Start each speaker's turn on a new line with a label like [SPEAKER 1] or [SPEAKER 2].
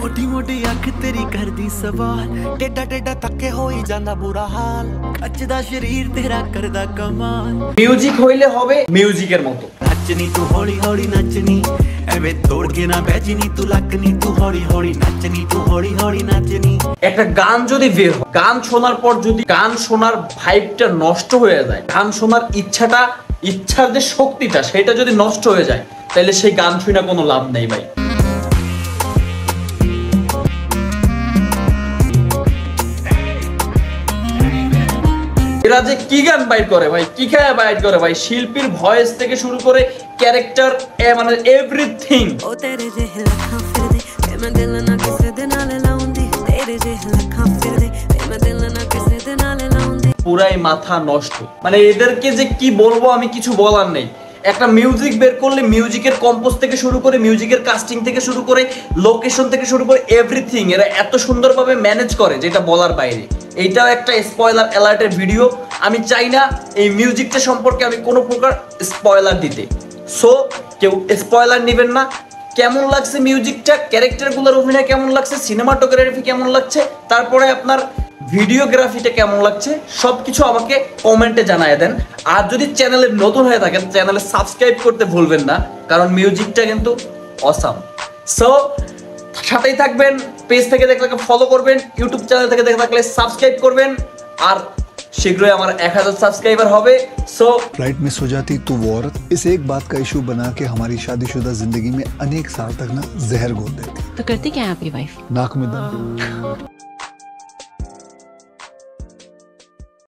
[SPEAKER 1] मोटी मोटी अख तेरी करदी सवाल टेढ़ा टेढ़ा तके हो ही जांदा बुरा हाल कच्चदा शरीर तेरा करदा कमाल
[SPEAKER 2] म्यूजिक হইলে হবে মিউজিকের মতো
[SPEAKER 1] नचनी तू हौली हौली नचनी एवे तोड़ के ना बेचनी तू लकनी तू हौली हौली नचनी तू हौली हौली नचनी
[SPEAKER 2] একটা গান যদি বের হয় গান শোনার পর যদি গান শোনার ভাইবটা নষ্ট হয়ে যায় গান শোনার ইচ্ছার যে শক্তিটা সেটা যদি নষ্ট হয়ে যায় তাহলে সেই গান শুনে কোনো লাভ নেই ভাই এরা যে কি গান বাইট করে ভাই কি খায় বাইট করে ভাই শিল্পীর ভয়েস থেকে শুরু করে ক্যারেক্টার মানে এভরিথিং
[SPEAKER 3] ও তেরে যে লাখাं फिर दे मैं दिल ना किसे दे नाल लाउंदी तेरे जे लाखां फिर दे मैं दिल ना किसे दे नाल लाउंदी
[SPEAKER 2] পুরাই মাথা নষ্ট মানে এদেরকে যে কি বলবো আমি কিছু বলার নেই একটা মিউজিক বের করলে মিউজিকের কম্পোজ থেকে শুরু করে মিউজিকের কাস্টিং থেকে শুরু করে লোকেশন থেকে শুরু করে এভরিথিং এরা এত সুন্দরভাবে ম্যানেজ করে যেটা বলার বাইরে এইটাও একটা স্পয়লার অ্যালার্টের ভিডিও আমি চাই না এই মিউজিকটা সম্পর্কে আমি কোনো প্রকার স্পয়লার দিতে সো কেউ স্পয়লার নেবেন না কেমন লাগছে মিউজিকটা ক্যারেক্টারগুলোর অভিনয় কেমন লাগছে সিনেমাটোগ্রাফি কেমন লাগছে তারপরে আপনার ভিডিওগ্রাফিটা কেমন লাগছে সবকিছু আমাকে কমেন্টে জানায় দেন আর যদি চ্যানেলে নতুন হয়ে থাকেন চ্যানেলে সাবস্ক্রাইব করতে ভুলবেন না কারণ মিউজিকটা কিন্তু অসাম সো সাথেই থাকবেন পেজ থেকে দেখলে ফলো করবেন ইউটিউব চ্যানেল থেকে দেখে থাকলে সাবস্ক্রাইব করবেন আর शीघ्र আমার 1000 सब्सक्राइबर হবে सो
[SPEAKER 4] फ्लाइट मिस हो जाती तो वो औरत इस एक बात का इशू बना के हमारी शादीशुदा जिंदगी में अनेक साल तक ना जहर घोल देती
[SPEAKER 5] तो करती क्या है आपकी वाइफ
[SPEAKER 4] नाक में दम